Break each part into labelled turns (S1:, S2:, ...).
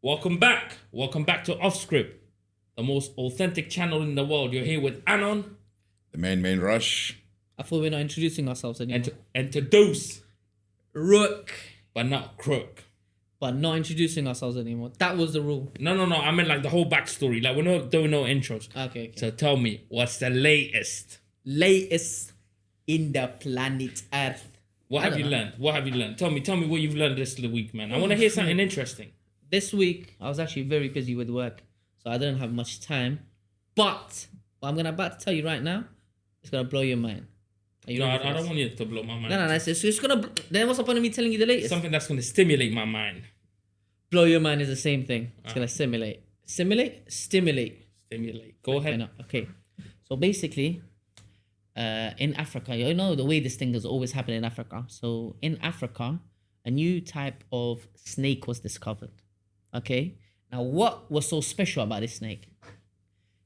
S1: Welcome back. Welcome back to Offscript, the most authentic channel in the world. You're here with Anon.
S2: The main rush.
S3: I thought we're not introducing ourselves anymore.
S1: And to Deuce.
S3: Rook.
S1: But not Crook.
S3: But not introducing ourselves anymore. That was the rule.
S1: No. I meant like the whole backstory. Like we're not doing no intros.
S3: Okay.
S1: So tell me, what's the latest?
S3: Latest in the planet Earth.
S1: What have you learned? Tell me what you've learned this week, man. I want to hear something interesting.
S3: This week, I was actually very busy with work, so I didn't have much time. But what I'm about to tell you right now, it's going to blow your mind.
S1: I don't want you to blow my mind.
S3: No. It's going to... Then what's the point of me telling you the latest?
S1: Something that's going to stimulate my mind.
S3: Blow your mind is the same thing. It's going to stimulate. Stimulate.
S1: Go ahead.
S3: Okay. So basically, in Africa, you know the way this thing has always happened in Africa. So in Africa, a new type of snake was discovered. Okay. Now, what was so special about this snake?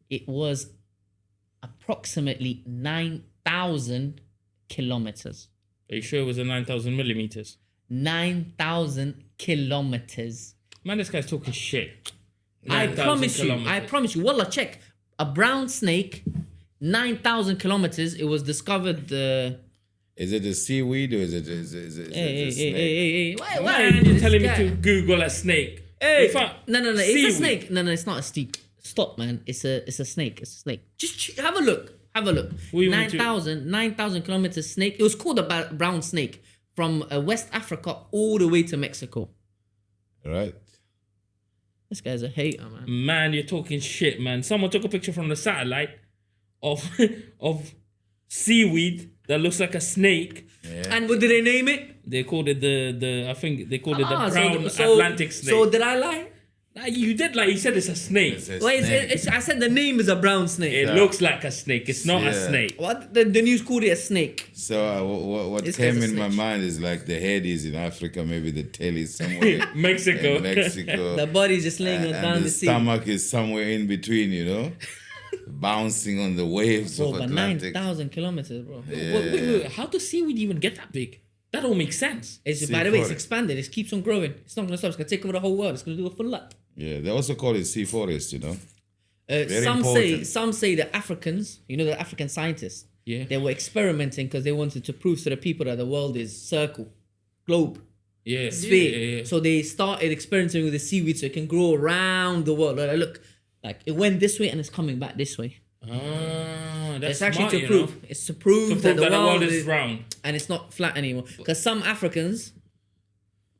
S3: It was approximately 9,000 kilometers.
S1: Are you sure it was a 9,000 millimeters?
S3: 9,000 kilometers.
S1: Man, this guy's talking shit.
S3: I promise you. Wallah, check. A brown snake, 9,000 kilometers. It was discovered.
S2: Is it a seaweed or is it a snake?
S3: Hey.
S1: Why are you telling me to Google a snake?
S3: Hey. No.
S1: Seaweed.
S3: It's a snake. No, it's not a snake. Stop, man. It's a snake. It's a snake. Just have a look. 9,000 kilometers snake. It was called a brown snake from West Africa all the way to Mexico.
S2: Right.
S3: This guy's a hater, man.
S1: Man, you're talking shit, man. Someone took a picture from the satellite of seaweed that looks like a snake.
S3: Yeah. And what did they name it?
S1: They called it the brown Atlantic snake.
S3: So did I lie?
S1: You did lie. You said it's a snake.
S3: I said the name is a brown snake.
S1: It looks like a snake. It's not a snake.
S3: What? The news called it a snake.
S2: So what came in my mind is like the head is in Africa, maybe the tail is somewhere
S1: Mexico.
S2: in Mexico.
S3: The body's just laying down the sea.
S2: The stomach is somewhere in between, you know, bouncing on the waves of Atlantic.
S3: 9,000 kilometers, bro.
S2: Yeah.
S1: Wait. How does seaweed even get that big? That don't make sense.
S3: By the way, it's expanded. It keeps on growing. It's not going to stop. It's going to take over the whole world. It's going to do a full lap.
S2: Yeah, they also call it sea forest, you know.
S3: Some say the Africans, you know, the African scientists, they were experimenting because they wanted to prove to the people that the world is circle, globe, sphere.
S1: Yeah.
S3: So they started experimenting with the seaweed so it can grow around the world. Look, like it went this way and it's coming back this way.
S1: That's
S3: it's actually
S1: smart,
S3: to prove. It's to prove that the world
S1: is round
S3: and it's not flat anymore. Because some Africans.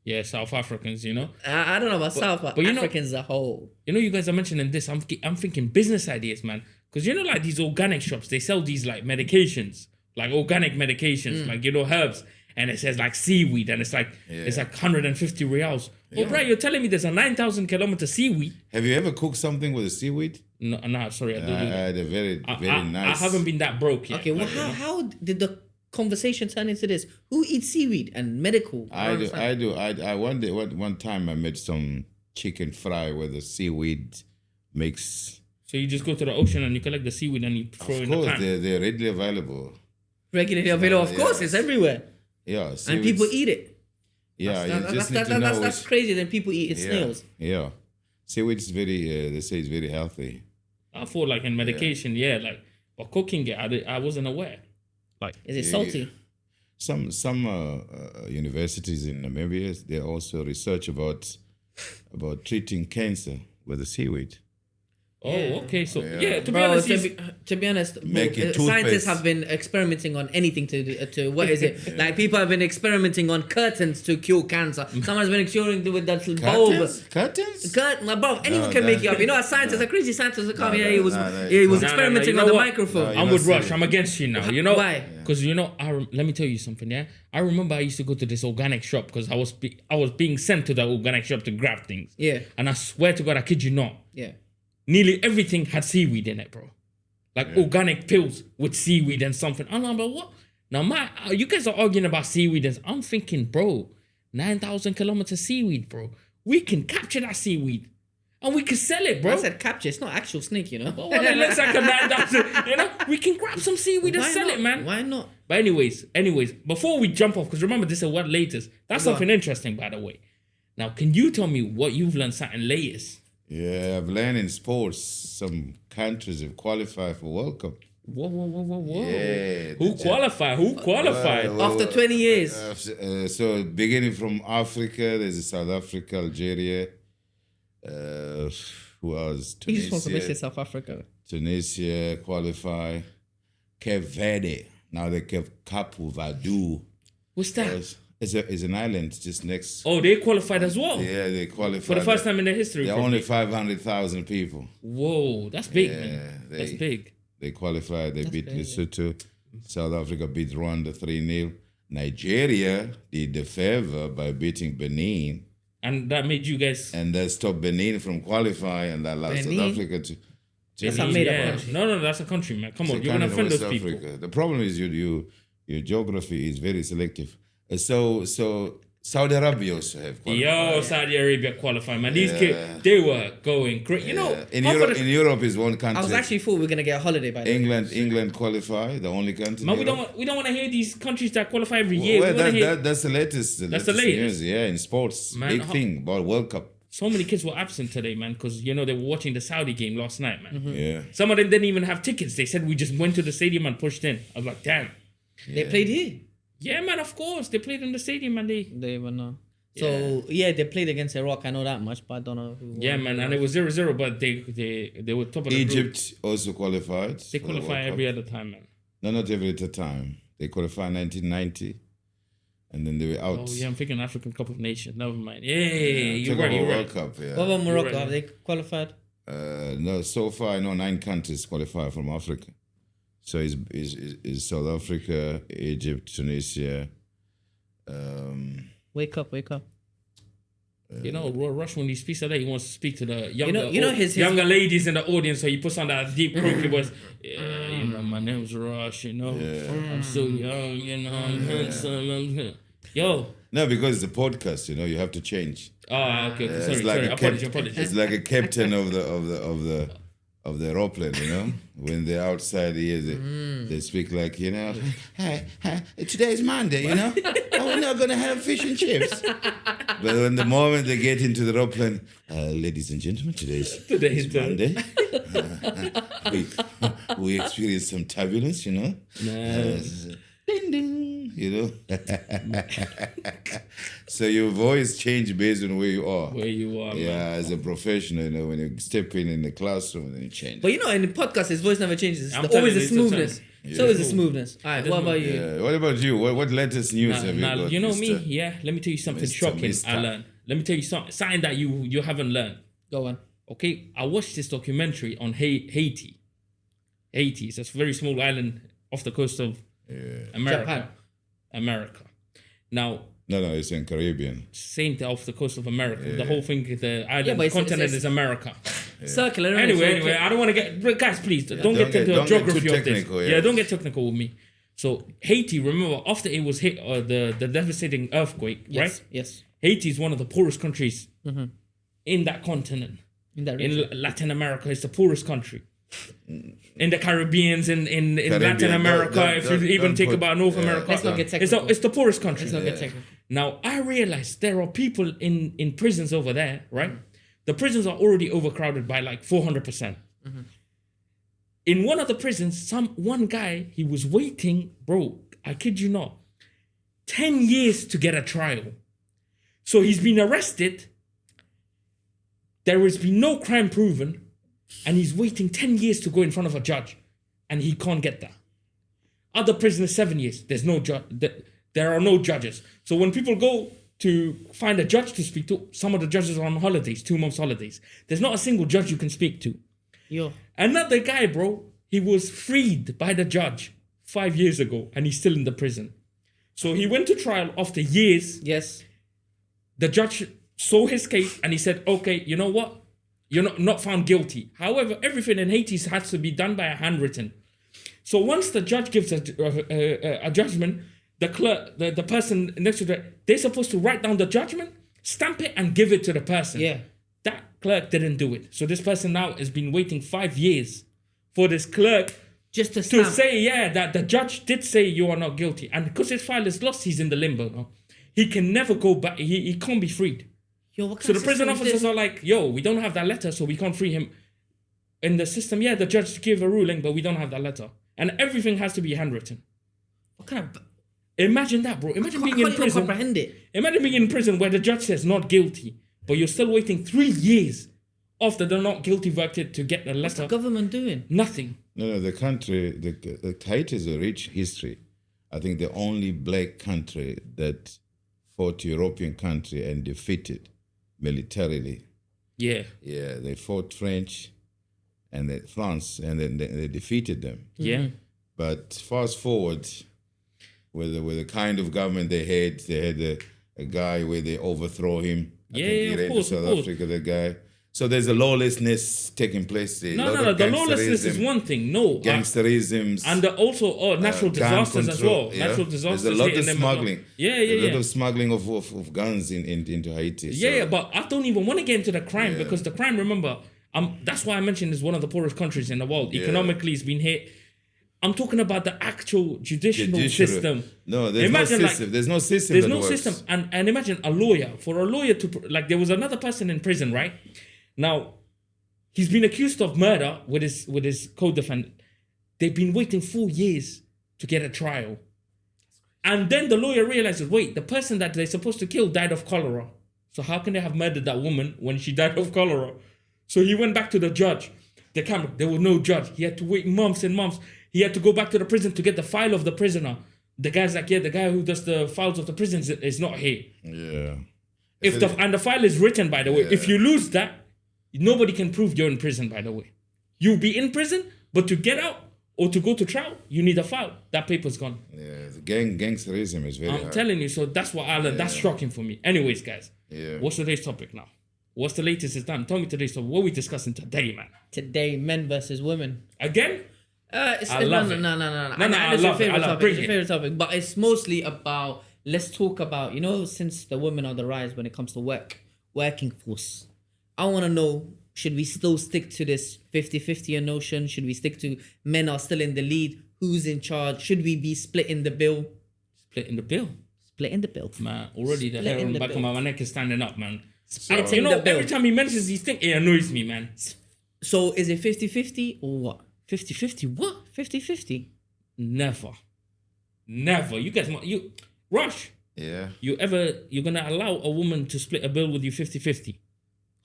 S1: Yeah, South Africans, you know.
S3: I don't know about South, but Africans as a whole.
S1: You know, you guys are mentioning this. I'm thinking business ideas, man. Because you know, like these organic shops, they sell these like medications, like organic medications, like you know, herbs, and it says like seaweed, and it's like 150 reals. Yeah. Oh, bro, you're telling me there's a 9,000 kilometer seaweed?
S2: Have you ever cooked something with a seaweed?
S1: No, sorry, I
S2: didn't. I had a very nice.
S1: I haven't been that broke yet.
S3: Okay, well, how did the conversation turn into this? Who eats seaweed and medical?
S2: I do. One time I made some chicken fry with the seaweed mix.
S1: So you just go to the ocean and you collect the seaweed and you throw it in the pan?
S2: Of course, they're readily available.
S3: Regularly available, of course, it's everywhere.
S2: Yeah,
S3: and people eat it.
S2: Yeah,
S3: that's crazy. Then people eat snails.
S2: Yeah, seaweed is very. They say it's very healthy.
S1: I thought like in medication, but cooking it, I wasn't aware. Like,
S3: is it salty?
S2: Some universities in Namibia, they also research about treating cancer with the seaweed.
S1: Oh, okay. So to be honest,
S3: scientists have been experimenting on anything to what is it? Like people have been experimenting on curtains to cure cancer. Someone's been experimenting with that bulb.
S2: Curtains?
S3: My bro, anyone can make it up. You know, a scientist, a crazy scientist that come here, he was experimenting on the microphone.
S1: I'm with Rush. I'm against you now. You know
S3: why?
S1: Because you know, let me tell you something. Yeah, I remember I used to go to this organic shop because I was being sent to the organic shop to grab things.
S3: Yeah.
S1: And I swear to God, I kid you not.
S3: Yeah.
S1: Nearly everything had seaweed in it, bro. Like organic pills with seaweed and something. I'm like, what? Now, you guys are arguing about seaweed. And I'm thinking, bro, 9,000 kilometers seaweed, bro. We can capture that seaweed. And we can sell it, bro.
S3: I said capture. It's not actual snake, you know.
S1: Well, it looks like a 9,000. You know, we can grab some seaweed and sell it, man.
S3: Why not?
S1: But anyways, before we jump off, because remember, this is what latest. That's something interesting, by the way. Now, can you tell me what you've learned something latest?
S2: Yeah, I've learned in sports, some countries have qualified for World Cup.
S1: Whoa.
S2: Yeah,
S1: Who qualified?
S3: After 20 years.
S2: So beginning from Africa, there's South Africa, Algeria. Who else?
S3: You just want to mention
S2: Tunisia.
S3: South Africa.
S2: Tunisia qualify. Cape Verde. Now they Cape Verde.
S1: What's that?
S2: It's an island just next.
S1: Oh, they qualified as well.
S2: Yeah, they qualified.
S1: For the first time in their history.
S2: There are
S1: probably.
S2: only 500,000 people.
S1: Whoa, that's big, man. That's big.
S2: They qualified. They beat
S3: big, yeah.
S2: Lesotho. South Africa beat Rwanda 3-0. Nigeria did the favor by beating Benin.
S1: And that made you guys.
S2: And that stopped Benin from qualifying, and that allowed South
S3: Benin?
S2: Africa to.
S3: That's a made up
S1: Yeah.
S3: country.
S1: No, that's a country, man. Come on,
S2: It's
S1: you're
S2: a
S1: gonna
S2: country in
S1: offend those
S2: West
S1: people.
S2: Africa. The problem is your geography is very selective. So Saudi Arabia also have qualified.
S1: Yo, Saudi Arabia qualified, man. These kids, they were going great. You know,
S2: In
S1: half of
S2: Europe,
S1: the-
S2: in Europe is one country.
S3: I was actually thought we were going to get a holiday by then.
S2: England qualified, the only country.
S1: man,
S2: in Europe.
S1: we don't want to hear these countries that qualify every year.
S2: Well,
S1: we want to hear
S2: that's the latest.
S1: That's the latest.
S2: news, yeah, in sports.
S1: Man,
S2: Big thing about World Cup.
S1: so many kids were absent today, man, because you know they were watching the Saudi game last night, man.
S2: Yeah.
S1: Some of them didn't even have tickets. They said we just went to the stadium and pushed in. I was like, damn.
S3: They played here.
S1: Yeah, man, of course. They played in the stadium and
S3: They were not. So, yeah, they played against Iraq. I know that much, but I don't know who.
S1: yeah, man, and it was 0-0, but they were top of the group.
S2: Egypt also qualified.
S1: They
S2: for the World
S1: qualify
S2: Cup.
S1: every other time, man.
S2: No, not every other time. They qualified 1990, and then they were out.
S1: Oh, yeah, I'm thinking African Cup of Nations. Never mind. Yeah, you're
S2: Talk
S1: right,
S2: about
S1: you're
S2: World
S1: right.
S2: Cup, yeah.
S3: What about Morocco?
S1: right.
S3: Have they qualified?
S2: No, so far I know 9 countries qualified from Africa. So it's South Africa, Egypt, Tunisia.
S3: Wake up.
S1: You know, Roy Rush, when he speaks like that, he wants to speak to the younger,
S3: You know his-
S1: younger ladies in the audience, so he puts on that deep croaky voice. Yeah, you know, my name's Rush, you know. I'm so young, you know, I'm handsome. Yo.
S2: No, because it's a podcast, you know, you have to change.
S1: Oh, okay.
S2: It's
S1: Sorry.
S2: like a
S1: Apologies.
S2: It's like a captain of the aeroplane, you know. When they're outside here, they speak like, you know, hey, today's Monday, you know. Oh, we're not gonna have fish and chips. But when the moment they get into the aeroplane, ladies and gentlemen, today's Monday. we experienced some turbulence, you know. Ding ding, you know. So your voice change based on where you are.
S1: Where you are, man.
S2: Yeah, as a professional, you know, when you step in the classroom, then you change.
S3: But you know, in the podcast, his voice never changes.
S1: I'm
S3: It's always
S1: telling
S3: the
S1: you, it's
S3: smoothness.
S1: the
S3: So is the smoothness. All right, what about you?
S2: Yeah. What about you? What latest news have you
S1: Now,
S2: got?
S1: you know
S2: Mr.
S1: me, yeah. Let me tell you something
S2: Mr.
S1: shocking
S2: Mister.
S1: I learned. Let me tell you something that you haven't learned.
S3: Go on.
S1: Okay, I watched this documentary on Haiti. Haiti is a very small island off the coast of America.
S3: Japan.
S1: America. Now,
S2: No, it's in Caribbean.
S1: same thing off the coast of America. The whole thing, the island
S3: but it's-
S1: continent
S3: it's-
S1: is America.
S3: Circular.
S1: Anyway, I don't want to get guys. Please don't
S2: Don't
S1: get
S2: get-
S1: into the
S2: don't get
S1: geography
S2: too
S1: of this.
S2: technical,
S1: Yeah,
S2: yeah.
S1: don't get technical with me. So Haiti, remember, after it was hit the devastating earthquake, right?
S3: Yes.
S1: Haiti is one of the poorest countries in that continent.
S3: In that
S1: In
S3: region.
S1: Latin America, it's the poorest country. In the Caribbeans, in
S2: Caribbean,
S1: Latin America,
S2: don't-
S1: if you
S2: don't-
S1: even
S2: don't
S1: take
S2: put-
S1: about North
S2: yeah,
S1: America,
S3: Let's not get technical.
S1: it's the poorest country.
S3: Let's not get technical.
S1: Now, I realize there are people in prisons over there, right? The prisons are already overcrowded by like 400%. In one of the prisons, one guy, he was waiting, bro, I kid you not, 10 years to get a trial. So he's been arrested. There has been no crime proven, and he's waiting 10 years to go in front of a judge, and he can't get that. Other prisoners, 7 years. There's no judge. There are no judges. So when people go to find a judge to speak to, some of the judges are on holidays, 2 months holidays. There's not a single judge you can speak to.
S3: Yo.
S1: Another guy, bro, he was freed by the judge 5 years ago, and he's still in the prison. So he went to trial after years.
S3: Yes.
S1: The judge saw his case and he said, okay, you know what? You're not found guilty. However, everything in Haiti has to be done by a handwritten. So once the judge gives a judgment, the clerk, the person next to it, they're supposed to write down the judgment, stamp it, and give it to the person.
S3: Yeah.
S1: That clerk didn't do it. So this person now has been waiting 5 years for this clerk
S3: Just to
S1: to
S3: stamp.
S1: say, yeah, that the judge did say you are not guilty. And because his file is lost, he's in the limbo now. He can never go back. He can't be freed.
S3: Yo, what
S1: So
S3: kind
S1: the
S3: of
S1: prison
S3: system is
S1: officers
S3: this?
S1: are like, yo, we don't have that letter, so we can't free him. In the system, yeah, the judge gave a ruling, but we don't have that letter. And everything has to be handwritten.
S3: What kind of...
S1: Imagine that, bro. Imagine being
S3: I
S1: in
S3: can't even
S1: prison.
S3: comprehend it.
S1: Imagine being in prison where the judge says not guilty, but you're still waiting 3 years after the not guilty verdict to get the
S3: What's the
S1: letter.
S3: government doing?
S1: Nothing.
S2: No, the country, the Haiti is a rich history. I think the only black country that fought European country and defeated militarily.
S1: Yeah.
S2: Yeah, they fought French and France, and then they defeated them.
S1: Yeah.
S2: But fast forward, with the kind of government they had a guy where they overthrow him. I
S1: Yeah,
S2: think he
S1: of
S2: ran to
S1: course,
S2: South
S1: of course.
S2: Africa, the guy. So there's a lawlessness taking place.
S1: No. The lawlessness is one thing. No.
S2: Gangsterisms.
S1: And also natural
S2: gun
S1: disasters as
S2: control,
S1: well.
S2: yeah.
S1: Natural disasters.
S2: There's a lot of
S1: hitting them as well.
S2: smuggling.
S1: Yeah.
S2: A lot of smuggling of guns into Haiti. So.
S1: Yeah, but I don't even want to get into the crime because the crime, remember, that's why I mentioned is one of the poorest countries in the world.
S2: Yeah.
S1: Economically, it's been hit. I'm talking about the actual judicial
S2: Judiciary.
S1: system.
S2: No, there's
S1: Imagine,
S2: no
S1: like,
S2: system. There's no system.
S1: There's
S2: that
S1: no
S2: works.
S1: system. And imagine a lawyer. For a lawyer to, like, there was another person in prison, right? Now, he's been accused of murder with his co-defendant. They've been waiting 4 years to get a trial. And then the lawyer realizes, wait, the person that they're supposed to kill died of cholera. So how can they have murdered that woman when she died of cholera? So he went back to the judge. The camera, there was no judge. He had to wait months and months. He had to go back to the prison to get the file of the prisoner. The guy's like, yeah, the guy who does the files of the prisons is not here.
S2: Yeah.
S1: And the file is written, by the way. If you lose that, nobody can prove you're in prison, by the way. You'll be in prison, but to get out or to go to trial, you need a file. That paper's gone.
S2: Yeah, the gangsterism is very
S1: I'm
S2: hard.
S1: telling you, so that's what that's shocking for me. Anyways, guys,
S2: Yeah.
S1: what's today's topic now? What's the latest is done? Tell me today's topic. What are we discussing today, man?
S3: Today, men versus women.
S1: Again?
S3: I
S1: love it.
S3: No.
S1: I love it. I love it. Bring
S3: It's a
S1: it.
S3: favorite topic, but it's mostly about. Let's talk about since the women are the rise when it comes to working force. I want to know: should we still stick to this 50-50 notion? Should we stick to men are still in the lead? Who's in charge? Should we be splitting the bill?
S1: Splitting the bill.
S3: Splitting the bill.
S1: Man, already the hair
S3: Splitting
S1: on the
S3: the
S1: back of
S3: bill.
S1: my neck is standing up, man.
S3: Splitting the bill.
S1: Every time he mentions these things, it annoys me, man.
S3: So is it 50-50 or what?
S1: 50-50, what?
S3: 50-50.
S1: Never. You guys, Rush,
S2: Yeah.
S1: you're gonna allow a woman to split a bill with you 50-50?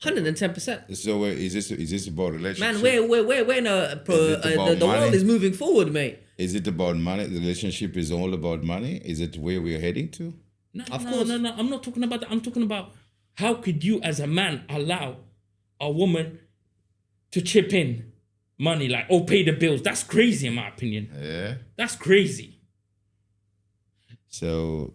S3: 110%.
S2: So is this about relationship?
S3: Man, we're in the
S2: money?
S3: world is moving forward, mate.
S2: Is it about money? The relationship is all about money? Is it where we're heading to?
S1: No,
S3: Of course.
S1: No. I'm not talking about that. I'm talking about how could you, as a man, allow a woman to chip in money, like, pay the bills? That's crazy, in my opinion.
S2: Yeah.
S1: That's crazy.
S2: So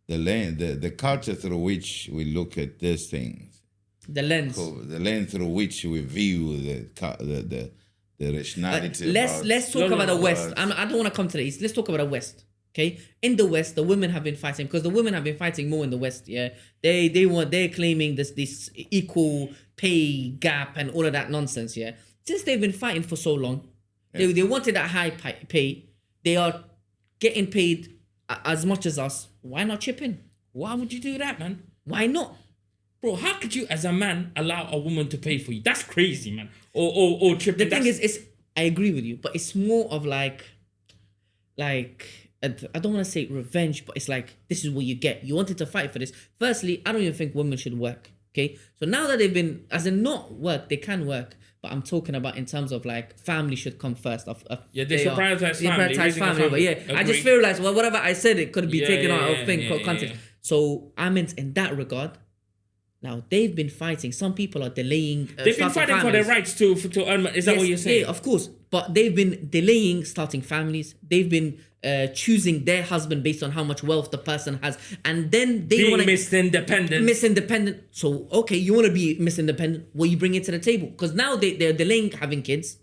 S2: the culture through which we look at these things,
S3: The lens.
S2: the lens through which we view the rationality.
S3: Let's talk about the West.
S2: about-
S3: I don't want to come to the East. Let's talk about the West. Okay, in the West, the women have been fighting because the women have been fighting more in the West. Yeah, they're claiming this equal pay gap and all of that nonsense. Yeah, since they've been fighting for so long, they wanted that high pay. They are getting paid as much as us. Why not chip in?
S1: Why would you do that, man?
S3: Why not?
S1: Bro, how could you, as a man, allow a woman to pay for you? That's crazy, man. Or chip
S3: The
S1: in.
S3: thing is, I agree with you, but it's more of like I don't want to say revenge, but it's like, this is what you get. You wanted to fight for this. Firstly, I don't even think women should work. Okay, so now that they've been, as in not work, they can work, but I'm talking about in terms of like family should come first.
S1: Yeah, they should prioritize family, raising a
S3: But
S1: family.
S3: yeah, I just
S1: Agree.
S3: feel like whatever I said, it could be
S1: Yeah,
S3: taken out
S1: yeah,
S3: of thing
S1: yeah,
S3: context.
S1: yeah.
S3: So I meant in that regard. Now they've been fighting. Some people are delaying.
S1: They've been fighting for their rights to earn money. Is that what you're saying?
S3: Yeah, of course. But they've been delaying starting families. They've been choosing their husband based on how much wealth the person has, and then they
S1: Being
S3: want to
S1: Miss Independent.
S3: Miss Independent. So okay, you want to be Miss Independent. What you bring it to the table? Because now they're delaying having kids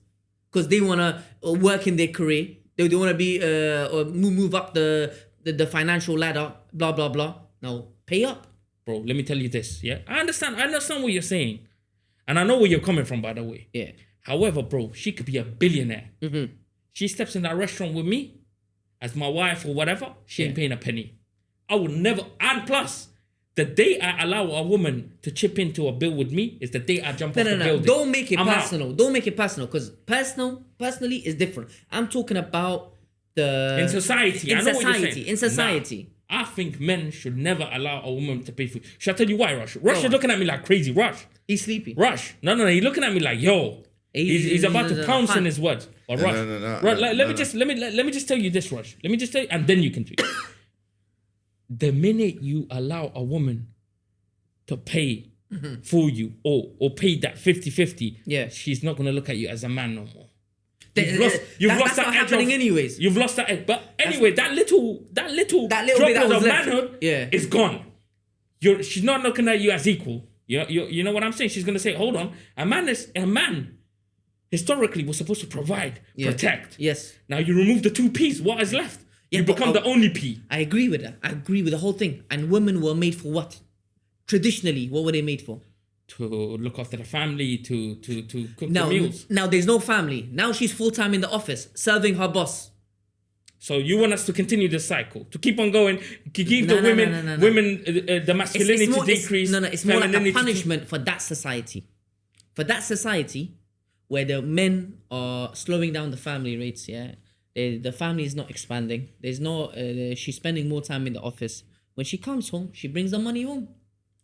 S3: because they want to work in their career. They want to be or move up the financial ladder. Blah blah blah. Now pay up.
S1: Bro, let me tell you this, yeah? I understand what you're saying. And I know where you're coming from, by the way.
S3: Yeah.
S1: However, bro, she could be a billionaire.
S3: Mm-hmm.
S1: She steps in that restaurant with me as my wife or whatever, she ain't paying a penny. I would never, and plus, The day I allow a woman to chip into a bill with me is the day I jump off the building.
S3: Don't make it
S1: I'm out.
S3: personal. Don't make it personal, because personally is different. I'm talking about the
S1: In society, I know what you're saying.
S3: In society.
S1: Nah, I think men should never allow a woman to pay for. Should I tell you why, Rush? Rush is looking at me like crazy. Rush.
S3: He's sleepy.
S1: Rush. No. He's looking at me like, yo. He's about to pounce in his words. But Rush. Let me just tell you this, Rush. Let me just tell you, and then you can tweet. The minute you allow a woman to pay for you or pay that 50-50, she's not gonna look at you as a man no more. You've lost that edge
S3: happening anyways.
S1: You've lost that edge. But anyway, that little
S3: bit
S1: drop of
S3: left.
S1: manhood is gone. She's not looking at you as equal. You know what I'm saying? She's gonna say, hold on, a man historically was supposed to provide, protect.
S3: Yes.
S1: Now you remove the two P's. What is left? You become the only P.
S3: I agree with that. I agree with the whole thing. And women were made for what? Traditionally, what were they made for?
S1: To look after the family, to cook the meals.
S3: Now there's no family. Now she's full-time in the office, serving her boss.
S1: So you want us to continue this cycle, to keep on going, to keep women, the masculinity decrease.
S3: It's more like a punishment for that society. For that society, where the men are slowing down the family rates, the family is not expanding. There's no, she's spending more time in the office. When she comes home, she brings the money home.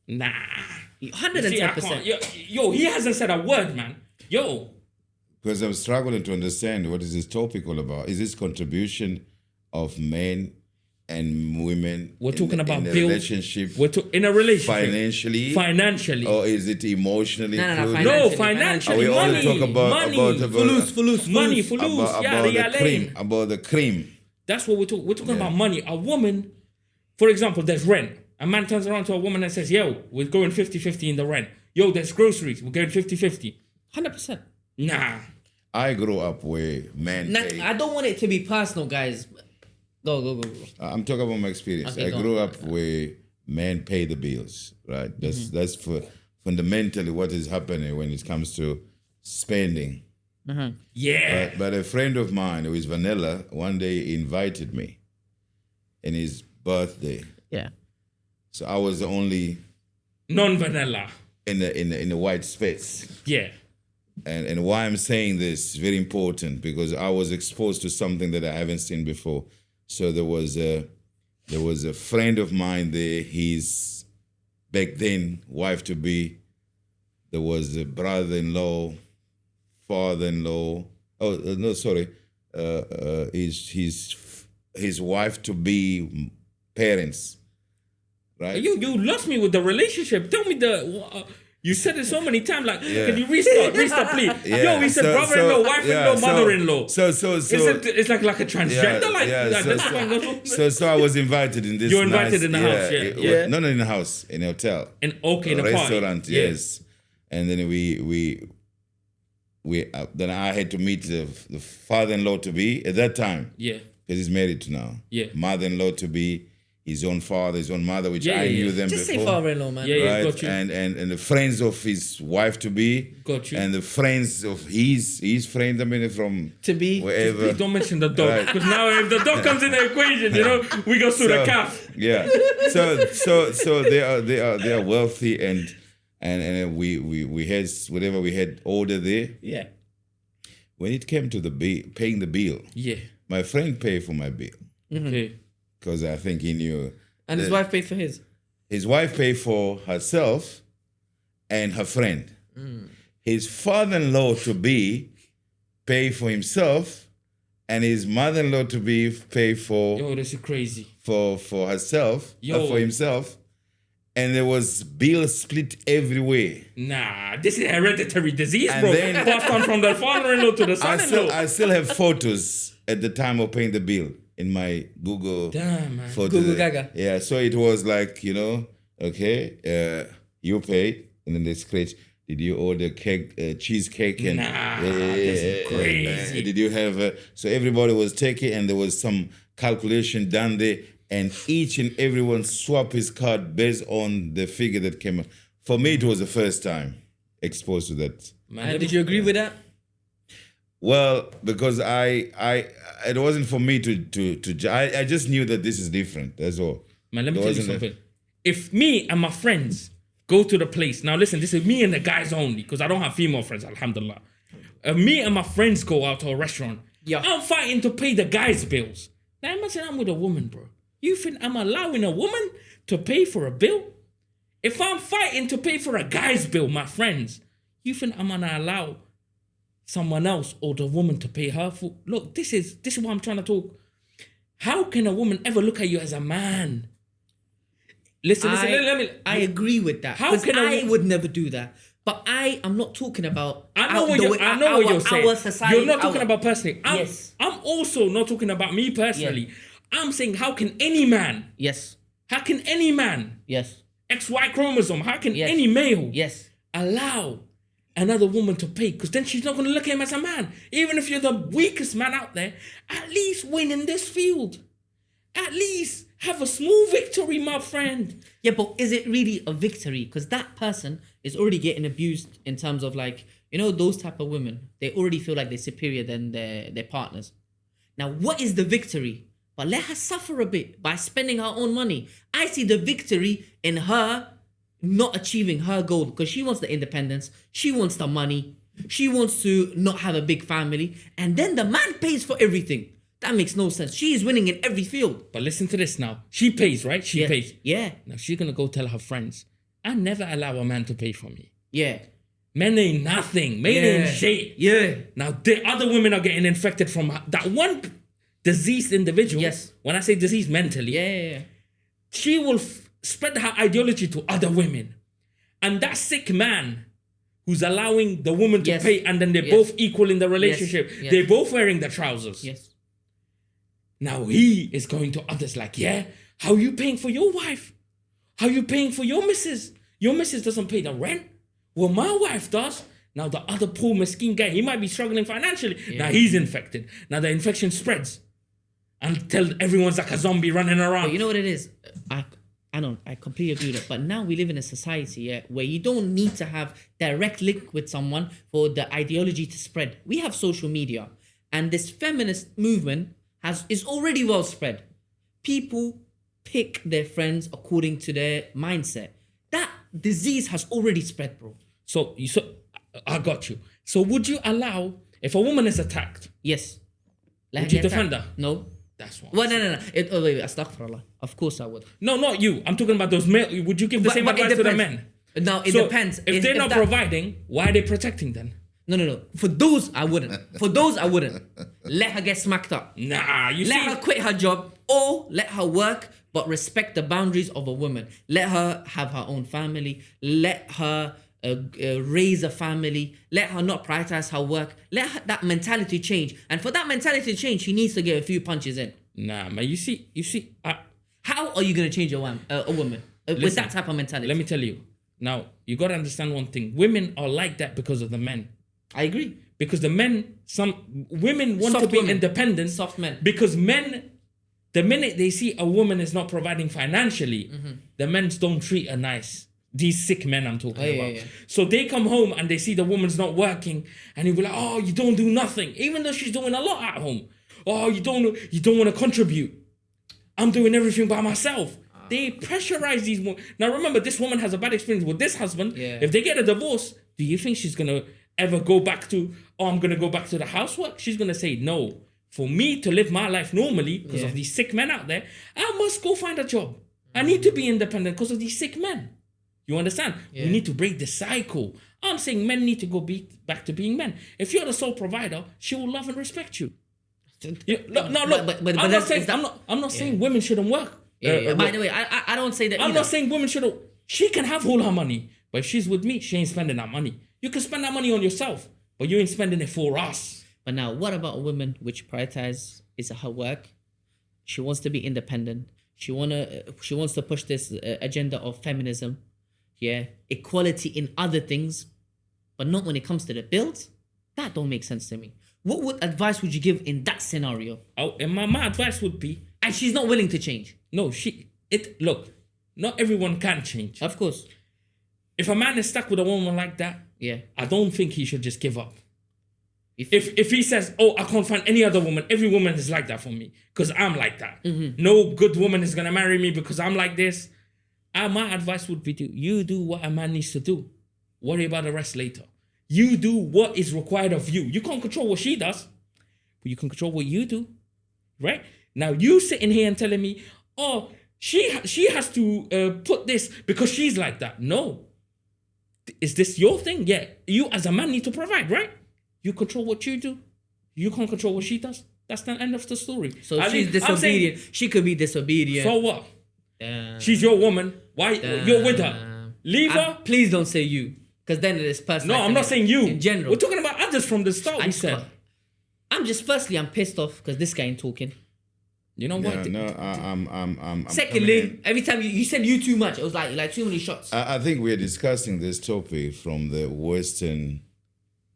S1: Nah.
S3: 110%.
S1: Yo, he hasn't said a word, man. Yo.
S2: Because I'm struggling to understand what is this topic all about. Is this contribution of men and women?
S1: We're talking about
S2: in a
S1: bills.
S2: relationship.
S1: In a relationship.
S2: Financially. Or is it emotionally?
S1: No, financially.
S2: Are we only talk about
S1: money.
S2: Fulus.
S1: Money, fulus.
S2: About the cream.
S1: That's what we're talking. We're talking about money. A woman, for example, there's rent. A man turns around to a woman and says, yo, we're going 50-50 in the rent. Yo, there's groceries. We're going 50-50.
S3: 100%.
S1: Nah.
S2: I grew up where men pay.
S3: I don't want it to be personal, guys. Go.
S2: I'm talking about my experience.
S3: Okay,
S2: I grew up where men pay the bills, right? That's for fundamentally what is happening when it comes to spending.
S1: Yeah.
S2: But a friend of mine who is vanilla one day invited me in his birthday.
S3: Yeah.
S2: So I was the only
S1: non-vanilla
S2: in the white space.
S1: Yeah.
S2: And why I'm saying this is very important, because I was exposed to something that I haven't seen before. So there was a friend of mine there, his back then wife to be, there was a brother-in-law, father-in-law, his wife to be parents. Right?
S1: You lost me with the relationship. Tell me you said it so many times. Like, can you restart, please?
S2: Yeah.
S1: Yo, he said brother-in-law, wife-in-law, mother-in-law.
S2: So
S1: it's like a transgender.
S2: So I was invited in this.
S1: You're invited in the house. Yeah.
S2: Not in the house, in a hotel.
S1: In a
S2: restaurant.
S1: Party.
S2: Yes. And then we then I had to meet the father-in-law to be at that time.
S1: Yeah.
S2: Because he's married now.
S1: Yeah.
S2: Mother-in-law to be. His own father, his own mother, which I knew them
S3: Just
S2: before.
S3: say father-in-law, man.
S1: Yeah,
S2: right?
S1: got you.
S2: And the friends of his wife to be.
S1: Got you.
S2: And the friends of his friends, from
S3: to be
S2: wherever.
S1: Please don't mention the dog, because now if the dog comes in the equation, we go through the calf.
S2: Yeah. So they are wealthy and we had whatever we had order there.
S1: Yeah.
S2: When it came to paying the bill, my friend paid for my bill.
S1: Okay.
S2: Because I think he knew.
S3: And his wife paid for his?
S2: His wife paid for herself and her friend. His father-in-law to be paid for himself, and his mother-in-law to be paid for.
S1: Yo, this is crazy.
S2: For herself, for himself, and there was bills split everywhere.
S1: Nah, this is hereditary disease,
S2: and
S1: bro.
S2: Then,
S1: passed on from the father-in-law to the son-in-law.
S2: I still have photos at the time of paying the bill in my Google.
S1: Damn, man.
S2: Photos.
S3: Google Gaga.
S2: Yeah, so it was like, okay, you paid, and then they scratch. Did you order cheesecake? And,
S1: this is crazy.
S2: Did you have... so everybody was taking, and there was some calculation done there, and each and everyone swap his card based on the figure that came up. For me, it was the first time exposed to that.
S3: Man, did you agree with that?
S2: Well, because it wasn't for me to I just knew that this is different. That's all.
S1: Man, let me tell you something. if me and my friends go to the place, now listen, this is me and the guys only, because I don't have female friends, alhamdulillah. Me and my friends go out to a restaurant.
S3: Yeah.
S1: I'm fighting to pay the guys' bills. Now imagine I'm with a woman, bro. You think I'm allowing a woman to pay for a bill? If I'm fighting to pay for a guy's bill, my friends, you think I'm gonna allow someone else or the woman to pay her for? Look, this is what I'm trying to talk. How can a woman ever look at you as a man? Listen, let me.
S3: I agree with that.
S1: How can
S3: I would never do that? But I'm not talking about.
S1: I know what you're saying.
S3: Our society,
S1: you're not talking about personally.
S3: Yes.
S1: I'm also not talking about me personally. Yeah. I'm saying, how can any man?
S3: Yes.
S1: How can any man?
S3: Yes.
S1: XY chromosome. How can any male?
S3: Yes.
S1: Allow another woman to pay? Because then she's not going to look at him as a man. Even if you're the weakest man out there, at least win in this field. At least have a small victory, my friend.
S3: Yeah, but is it really a victory? Because that person is already getting abused in terms of like, you know, those type of women. They already feel like they're superior than their partners. Now, what is the victory? But let her suffer a bit by spending her own money. I see the victory in her not achieving her goal because she wants the independence. She wants the money. She wants to not have a big family. And then the man pays for everything. That makes no sense. She is winning in every field.
S1: But listen to this now. She pays, right? She pays.
S3: Yeah.
S1: Now she's going to go tell her friends, I never allow a man to pay for me.
S3: Yeah.
S1: Men ain't nothing. Men ain't shit.
S3: Yeah.
S1: Now the other women are getting infected from that one diseased individual.
S3: Yes.
S1: When I say diseased mentally.
S3: Yeah.
S1: She will spread her ideology to other women. And that sick man who's allowing the woman to pay and then they're both equal in the relationship.
S3: Yes.
S1: They're both wearing the trousers.
S3: Yes.
S1: Now he is going to others like, how you paying for your wife? How you paying for your missus? Your missus doesn't pay the rent. Well, my wife does. Now the other poor mesquite guy, he might be struggling financially. Yeah. Now he's infected. Now the infection spreads. Until everyone's like a zombie running around.
S3: But you know what it is? I completely agree with it. But now we live in a society where you don't need to have direct link with someone for the ideology to spread. We have social media. And this feminist movement is already well spread. People pick their friends according to their mindset. That disease has already spread, bro.
S1: So I got you. So would you allow, if a woman is attacked?
S3: Yes.
S1: Would you defend her?
S3: No.
S1: That's one.
S3: Well, no. Wait, astaghfirullah. Of course I would.
S1: No, not you. I'm talking about those men. Would you give the same advice to the men?
S3: No, it depends.
S1: If they're not providing, why are they protecting then?
S3: No. For those, I wouldn't. Let her get smacked up.
S1: Nah,
S3: let her quit her job or let her work, but respect the boundaries of a woman. Let her have her own family. Let her raise a family. Let her not prioritize her work. Let that mentality change. And for that mentality to change, she needs to get a few punches in.
S1: Nah, man. You see.
S3: How are you going to change a woman with that type of mentality?
S1: Let me tell you. Now, you got to understand one thing. Women are like that because of the men.
S3: I agree.
S1: Because the men, some women want to be independent.
S3: Soft men.
S1: Because men, the minute they see a woman is not providing financially, the men don't treat her nice. These sick men I'm talking about. Yeah. So they come home and they see the woman's not working and you'll be like, oh, you don't do nothing. Even though she's doing a lot at home. Oh, you don't want to contribute. I'm doing everything by myself. They pressurize these women. Now remember, this woman has a bad experience with this husband. Yeah. If they get a divorce, do you think she's going to ever go back to, I'm going to go back to the housework? She's going to say, no. For me to live my life normally, because of these sick men out there, I must go find a job. I need to be independent because of these sick men. You understand? Yeah. We need to break the cycle. I'm saying men need to go back to being men. If you're the sole provider, she will love and respect you. I'm not saying women shouldn't work.
S3: By the way, I don't say that
S1: I'm not saying women shouldn't. She can have all her money, but if she's with me, she ain't spending that money. You can spend that money on yourself, but you ain't spending it for us.
S3: But now, what about a woman which prioritizes her work? She wants to be independent. She wants to push this agenda of feminism. Yeah, equality in other things, but not when it comes to the bills. That don't make sense to me. What advice would you give in that scenario?
S1: Oh, and my advice would be,
S3: and she's not willing to change.
S1: No, look, not everyone can change.
S3: Of course.
S1: If a man is stuck with a woman like that, I don't think he should just give up. If he says, oh, I can't find any other woman, every woman is like that for me, because I'm like that. No good woman is gonna marry me because I'm like this. My advice would be you do what a man needs to do. Worry about the rest later. You do what is required of you. You can't control what she does, but you can control what you do, right? Now you sitting here and telling me, oh, she has to put this because she's like that. No. Is this your thing? Yeah. You as a man need to provide, right? You control what you do. You can't control what she does. That's the end of the story.
S3: So if she's disobedient. She could be disobedient.
S1: So what? She's your woman. Why? You're with her. Leave her.
S3: Please don't say you. Because then it is personal.
S1: No, I'm not saying you.
S3: In general.
S1: We're talking about others from the start, we said.
S3: I'm pissed off because this guy ain't talking.
S1: You know what?
S2: I'm
S3: Secondly, every time you said you too much, it was like too many shots.
S2: I think we're discussing this topic from the Western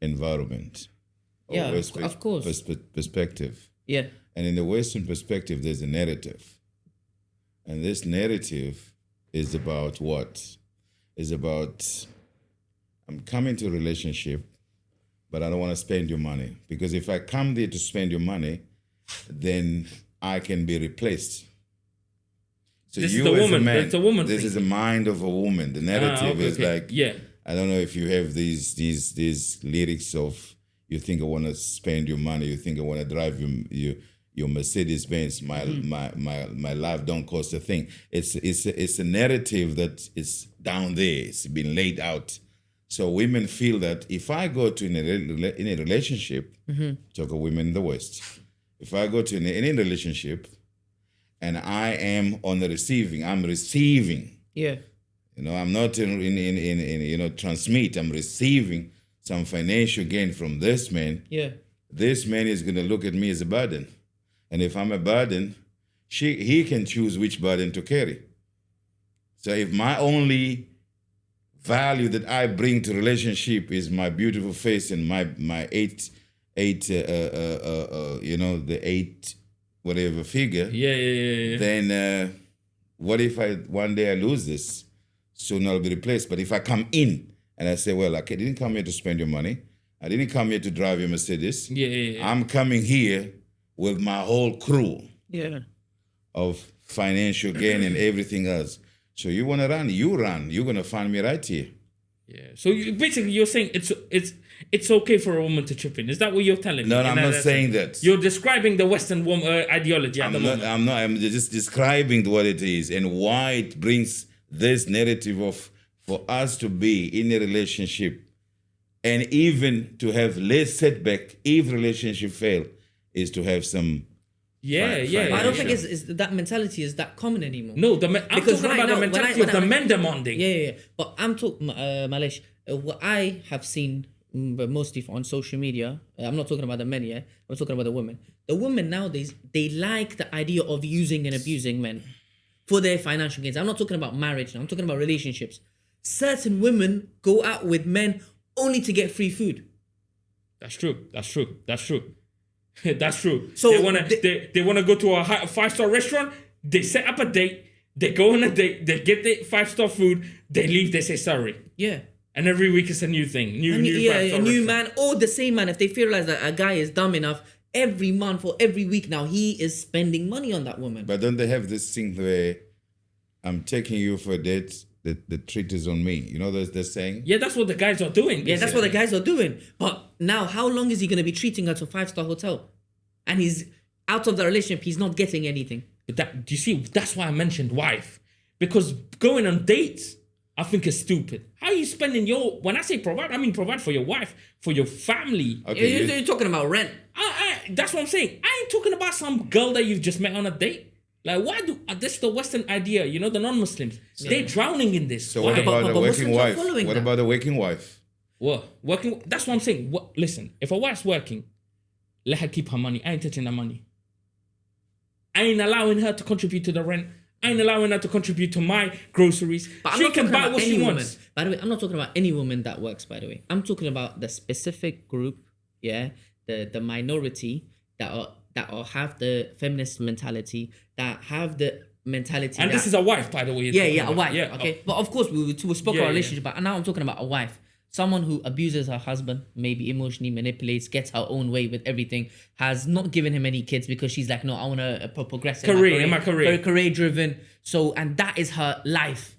S2: environment.
S3: Yeah, of course.
S2: Perspective.
S3: Yeah.
S2: And in the Western perspective, there's a narrative. And this narrative is about what? Is about, I'm coming to a relationship, but I don't want to spend your money. Because if I come there to spend your money, then I can be replaced. So
S1: this
S2: you
S1: is the
S2: as
S1: woman.
S2: a man,
S1: It's a woman.
S2: this is the mind of a woman. The narrative is like,
S1: yeah.
S2: I don't know if you have these lyrics of, you think I want to spend your money, you think I want to drive your Mercedes Benz. My life don't cost a thing. It's a narrative that is down there. It's been laid out. So women feel that if I go to in a relationship, talk of women in the West, if I go to any relationship and I am on the receiving, I'm receiving.
S3: Yeah.
S2: You know, I'm not in transmit. I'm receiving some financial gain from this man.
S3: Yeah.
S2: This man is going to look at me as a burden. And if I'm a burden, he can choose which burden to carry. So if my only value that I bring to relationship is my beautiful face and my eight whatever figure.
S1: Yeah.
S2: Then what if one day I lose this? Soon I'll be replaced. But if I come in and I say, well, I didn't come here to spend your money. I didn't come here to drive your Mercedes.
S1: Yeah.
S2: I'm coming here with my whole crew of financial gain and everything else. So you want to run, you run. You're going to find me right here.
S1: Yeah. So basically you're saying it's okay for a woman to chip in. Is that what you're telling me?
S2: No, I'm not saying that.
S1: You're describing the Western woman ideology at the moment.
S2: I'm not. I'm just describing what it is and why it brings this narrative of for us to be in a relationship and even to have less setback if relationship fail is to have some.
S3: I don't think it's that mentality is that common anymore.
S1: No, I'm talking about the mentality of the men demanding.
S3: Yeah. But I'm talking, Malish, what I have seen, but mostly on social media, I'm not talking about the men, yeah? I'm talking about the women. The women nowadays, they like the idea of using and abusing men for their financial gains. I'm not talking about marriage now, I'm talking about relationships. Certain women go out with men only to get free food.
S1: That's true. That's true.
S3: So
S1: they wanna go to a 5-star restaurant. They set up a date. They go on a date. They get the 5-star food. They leave. They say sorry.
S3: Yeah.
S1: And every week it's a new thing.
S3: A new man or the same man. If they realize that a guy is dumb enough, every month or every week now he is spending money on that woman.
S2: But don't they have this thing where I'm taking you for a date? The treat is on me. You know they're saying?
S1: Yeah, that's what the guys are doing.
S3: Yeah, that's what the guys are doing. But now, how long is he going to be treating her to a 5-star hotel? And he's out of the relationship. He's not getting anything.
S1: Do you see? That's why I mentioned wife. Because going on dates, I think is stupid. How are you spending when I say provide, I mean provide for your wife, for your family.
S2: Okay,
S3: you're talking about rent.
S1: That's what I'm saying. I ain't talking about some girl that you've just met on a date. Like, why this is the Western idea, the non-Muslims. Yeah. They're drowning in this.
S2: So what about the working wife? What about the working wife?
S1: What? Working? That's what I'm saying. Listen, if a wife's working, let her keep her money. I ain't touching her money. I ain't allowing her to contribute to the rent. I ain't allowing her to contribute to my groceries.
S3: But
S1: she can buy what she wants.
S3: By the way, I'm not talking about any woman that works, by the way. I'm talking about the specific group, the minority that have the feminist mentality, that have the mentality.
S1: And this is a wife, by the way.
S3: A wife. Yeah. Okay. But of course, we spoke about a relationship, but now I'm talking about a wife. Someone who abuses her husband, maybe emotionally manipulates, gets her own way with everything, has not given him any kids because she's like, no, I want to progress in my career.
S1: Career driven.
S3: So, and that is her life.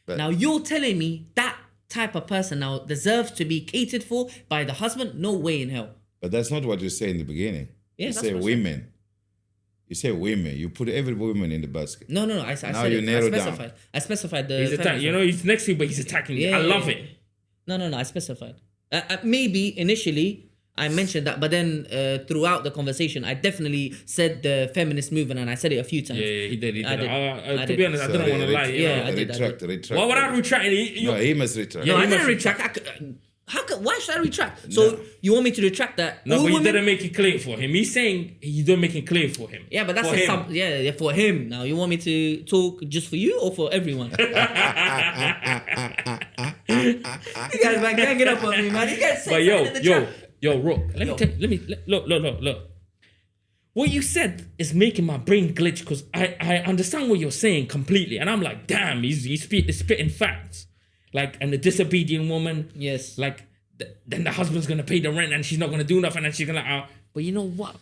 S3: Now you're telling me that type of person now deserves to be catered for by the husband? No way in hell.
S2: But that's not what you say in the beginning.
S3: Yeah,
S2: you
S3: that's
S2: say
S3: what I
S2: women. You say women. You put every woman in the basket.
S3: No. I said
S2: you
S3: it.
S2: narrow
S3: I
S2: down.
S3: specified. I specified the.
S1: He's attacking. You know, he's next to you, but he's attacking you. I love it.
S3: No. I specified. Maybe initially I mentioned that, but then throughout the conversation, I definitely said the feminist movement, and I said it a few times.
S1: Yeah, he did.
S3: I did.
S1: To be honest, I don't want to lie.
S3: I did.
S2: Retract.
S1: Why would I retract?
S2: No, he must retract.
S3: No,
S1: Yeah,
S3: I
S1: you
S3: didn't
S1: must
S3: retract. Why should I retract? So you want me to retract that?
S1: No,
S3: all
S1: but you
S3: women-
S1: didn't make it clear for him. He's saying you don't make it clear for him.
S3: Yeah, but that's
S1: for him.
S3: yeah, for him. Now you want me to talk just for you or for everyone? You guys man ganging up on me, man. You guys.
S1: But yo, Rook. Look. What you said is making my brain glitch because I understand what you're saying completely, and I'm like, damn, he's spitting facts. Like, and the disobedient woman.
S3: Yes.
S1: Like, then the husband's gonna pay the rent, and she's not gonna do nothing, and she's gonna. But you know what?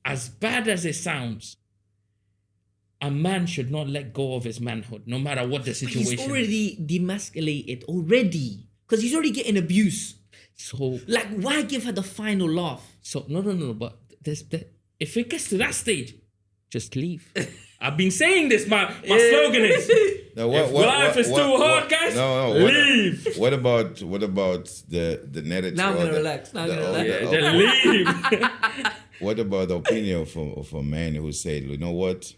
S1: As bad as it sounds, a man should not let go of his manhood, no matter what the situation.
S3: He's already demasculated already because he's already getting abuse.
S1: So,
S3: Like, why give her the final laugh?
S1: so no. But if it gets to that stage, just leave. I've been saying this. My slogan is:
S2: Now,
S1: if life is too hard, guys, leave.
S2: What about the narrative?
S3: Now I'm
S2: or
S3: gonna
S2: the-
S3: relax. Now I'm
S2: the-
S3: gonna
S2: or
S3: relax.
S2: the-
S1: Then leave.
S2: What about the opinion of a man who said, you know what?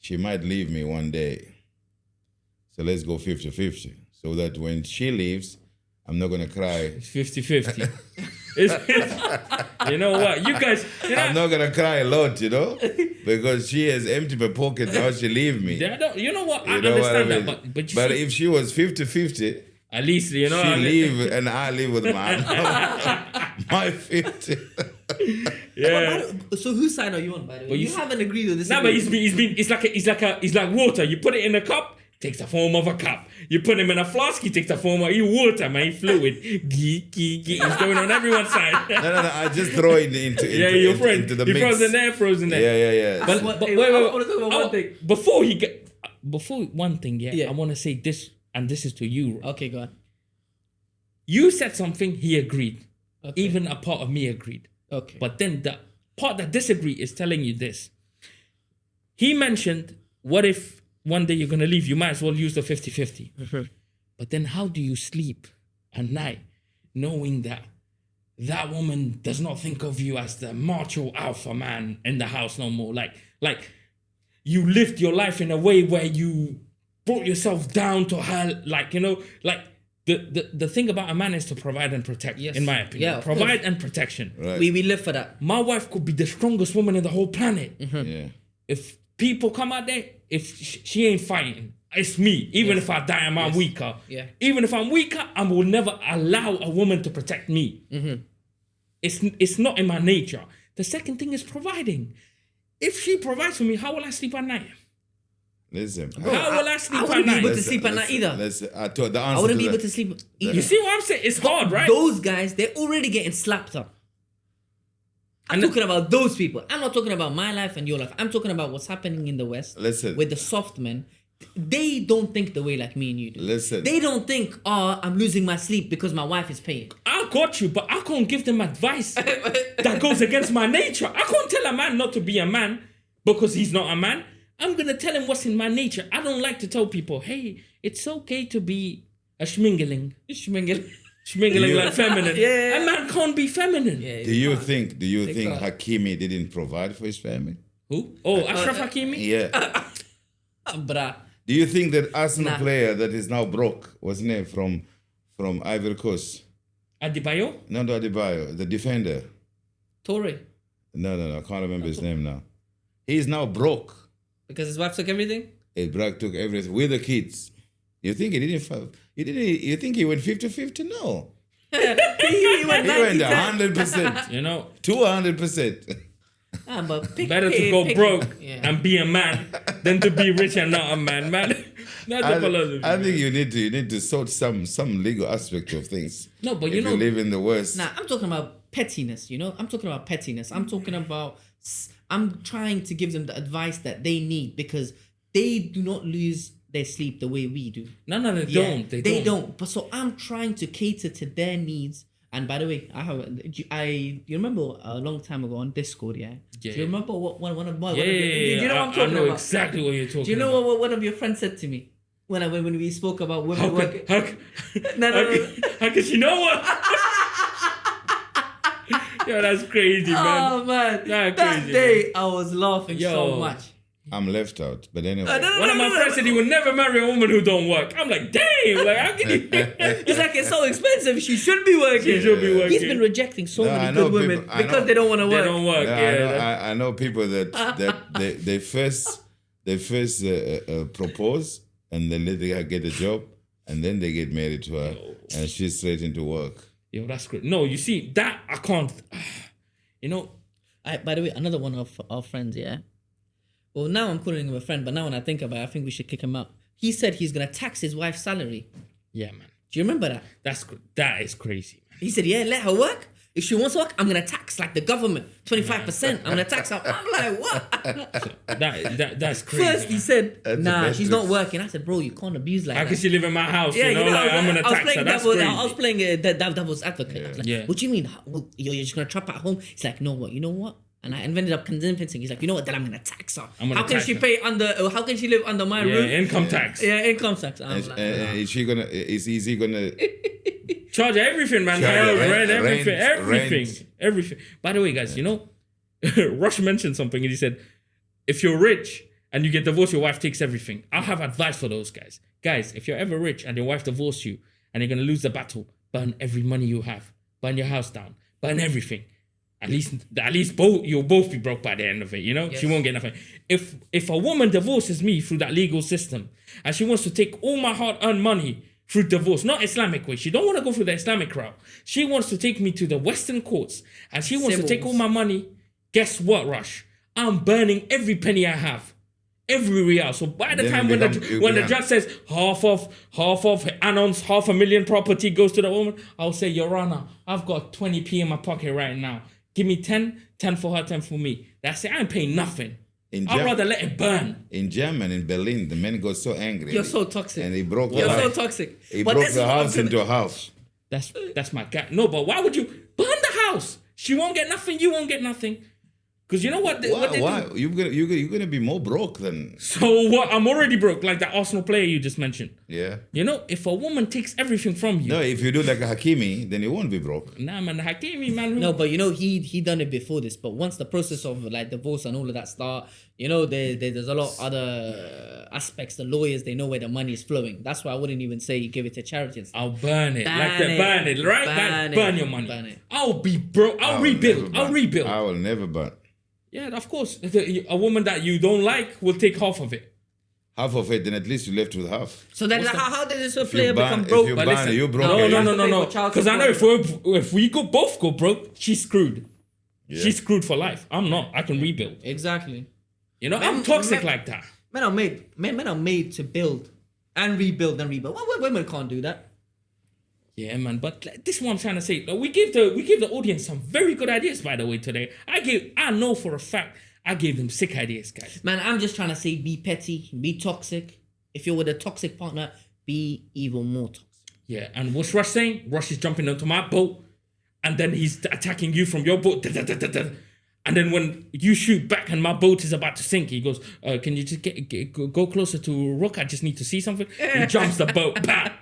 S2: She might leave me one day. So let's go 50-50. So that when she leaves, I'm not going to cry.
S1: 50-50. You know what? You guys...
S2: I'm not going to cry a lot, you know? Because she has emptied my pocket, now she leave me.
S1: You know what? I
S2: You know what I
S1: understand
S2: mean?
S1: that. But
S2: But if she was 50-50,
S1: at least, you know...
S2: she leave and I live with my 50.
S1: Yeah.
S3: So whose side are you on, by the way?
S1: But
S3: you haven't agreed with this.
S1: No, but he's been. It's like water. You put it in a cup, takes the form of a cup. You put him in a flask, he takes the form of water, man. Fluid. Gee. It's going on everyone's side.
S2: No. I just throw it into
S1: Your friend.
S2: into the
S1: He
S2: mix.
S1: frozen there.
S2: Yeah.
S1: But wait.
S3: I want to talk about one thing.
S1: Before one thing, I want to say this, and this is to you.
S3: Okay, go on.
S1: You said something, he agreed.
S3: Okay.
S1: Even a part of me agreed.
S3: Okay.
S1: But then the part that disagreed is telling you this. He mentioned, what if one day you're going to leave? You might as well use the 50-50.
S3: Mm-hmm.
S1: But then how do you sleep at night knowing that that woman does not think of you as the macho alpha man in the house no more? Like you lived your life in a way where you brought yourself down to her, the thing about a man is to provide and protect,
S3: Yes.
S1: in my opinion.
S3: Yeah, of
S1: Provide
S3: course.
S1: and protection.
S2: Right.
S3: We live for that.
S1: My wife could be the strongest woman in the whole planet.
S2: Yeah.
S1: If people come out there, if she ain't fighting, it's me. Even if I die, I'm weaker.
S3: Yeah.
S1: Even if I'm weaker, I will never allow a woman to protect me. It's not in my nature. The second thing is providing. If she provides for me, how will I sleep at night?
S2: Listen.
S1: How will I sleep
S3: I
S1: at
S3: wouldn't be
S1: night?
S3: able to sleep at night either.
S2: I told the answer
S3: I wouldn't
S2: to
S3: be able
S2: that.
S3: to sleep.
S1: You see what I'm saying? It's hard, right?
S3: Those guys, they're already getting slapped up. I'm talking about those people. I'm not talking about my life and your life. I'm talking about what's happening in the West.
S2: Listen.
S3: With the soft men. They don't think the way like me and you do.
S2: Listen.
S3: They don't think, I'm losing my sleep because my wife is paying.
S1: I got you, but I can't give them advice that goes against my nature. I can't tell a man not to be a man because he's not a man. I'm going to tell him what's in my nature. I don't like to tell people, hey, it's okay to be a schmingeling. Schmingeling like feminine.
S3: Yeah.
S1: A man can't be feminine.
S3: Yeah,
S2: Do you think
S3: can't.
S2: Hakimi didn't provide for his family?
S1: Who? Oh, Ashraf Hakimi?
S2: Yeah.
S3: Bruh.
S2: Do you think that Arsenal player that is now broke, what's his name, from Ivory Coast?
S1: Adebayo?
S2: No, Adebayo, the defender.
S3: Torre.
S2: No, I can't remember his name now. He's now broke.
S3: Because his wife took everything?
S2: Bragg took everything with the kids. You think he didn't? You think he went 50-50? No.
S3: he went
S2: He went 100%.
S1: You know,
S2: 200%.
S3: But
S1: better to go broke and be a man than to be rich and not a man, man. That's the philosophy.
S2: I think you need to sort some legal aspect of things.
S1: No, but
S2: if
S1: you know,
S2: you live in the West.
S3: Nah, I'm talking about pettiness, you know? I'm talking about pettiness. I'm talking about... I'm trying to give them the advice that they need because they do not lose their sleep the way we do.
S1: No, they don't. They don't.
S3: But so I'm trying to cater to their needs. And by the way, you remember a long time ago on Discord, yeah? Do you remember what one of my...
S1: Do you know what I'm talking about? I know exactly what you're talking about.
S3: Do you know what one of your friends said to me? When we spoke about women working...
S1: How could she know what? Yo, that's crazy, man.
S3: Oh, man.
S1: That's
S3: that
S1: crazy,
S3: day,
S1: man.
S3: I was laughing so much.
S2: I'm left out, but anyway.
S1: One of my friends said he would never marry a woman who don't work. I'm like, damn, like how can you?
S3: It's like it's so expensive. She should be working.
S1: She should be working.
S3: He's been rejecting so many good women because they don't want to work.
S1: They don't work.
S2: I know people that they first propose and then let her get a job and then they get married to her and she's straight into work.
S1: Yo, that's great. No, you see that I can't. You know.
S3: By the way, another one of our friends, yeah. Well, now I'm calling him a friend, but now when I think about it, I think we should kick him out. He said he's going to tax his wife's salary.
S1: Yeah, man.
S3: Do you remember that?
S1: That is crazy, man.
S3: He said, yeah, let her work. If she wants to work, I'm going to tax like the government, 25%. I'm going to tax her. I'm like, what?
S1: That's crazy.
S3: First, he said, nah, she's not working. I said, bro, you can't abuse like that.
S1: How can she live in my house?
S3: Yeah,
S1: you know, like, I'm going to tax her. That's crazy.
S3: I was playing devil's advocate. I was like, what do you mean? You're just going to trap at home? He's like, no, what? You know what? And I ended up convincing. He's like, you know what? Then I'm gonna tax her. How can she live under my roof?
S1: Income tax.
S3: Yeah, income tax.
S2: Is he gonna? Is he gonna
S1: charge everything, man? Rent, everything. By the way, guys, you know, Rush mentioned something, and he said, if you're rich and you get divorced, your wife takes everything. I'll have advice for those guys. Guys, if you're ever rich and your wife divorces you and you're gonna lose the battle, burn every money you have, burn your house down, burn everything. At least you'll both be broke by the end of it, you know? Yes. She won't get nothing. If a woman divorces me through that legal system and she wants to take all my hard-earned money through divorce, not Islamic way. She don't want to go through the Islamic route. She wants to take me to the Western courts and she wants to take all my money. Guess what, Rush? I'm burning every penny I have. Every real. So by the time when the judge says half of Anon's $500,000 property goes to the woman, I'll say, Your Honor, I've got 20p in my pocket right now. Give me 10 for her, 10 for me. That's it. I ain't paying nothing. I'd rather let it burn.
S2: In Germany, in Berlin, the man got so angry.
S3: You're so toxic.
S2: And he broke
S3: You're so toxic.
S2: He broke the house into a house.
S1: That's my guy. No, but why would you burn the house? She won't get nothing. You won't get nothing. Because you know what?
S2: Why? You're gonna be more broke than.
S1: So what? I'm already broke, like that Arsenal player you just mentioned.
S2: Yeah.
S1: You know, if a woman takes everything from you.
S2: No, if you do like a Hakimi, then you won't be broke.
S1: Nah, man, the Hakimi, man.
S3: No, but you know he done it before this. But once the process of like divorce and all of that start, you know, there's a lot of other aspects. The lawyers, they know where the money is flowing. That's why I wouldn't even say give it to charity.
S1: I'll burn it, burn it, right? Burn your money.
S3: Burn it.
S1: I'll be broke. I'll rebuild.
S2: I will never burn.
S1: Yeah, of course. A woman that you don't like will take half of it.
S2: Half of it, then at least you left with half.
S3: So then how did this player become broke?
S2: If you broke.
S1: No. Because I know if we both go broke, she's screwed. Yeah. She's screwed for life. I'm not. I can rebuild.
S3: Exactly.
S1: You know, I'm toxic like that.
S3: Men are made to build and rebuild and rebuild. Well, women can't do that.
S1: Yeah, man, but this is what I'm trying to say. We gave the audience some very good ideas, by the way, today. I know for a fact I gave them sick ideas, guys.
S3: Man, I'm just trying to say be petty, be toxic. If you're with a toxic partner, be even more toxic.
S1: Yeah, and what's Rush saying? Rush is jumping onto my boat, and then he's attacking you from your boat. And then when you shoot back and my boat is about to sink, he goes, can you just go closer to Rook? I just need to see something. He jumps the boat. Bam.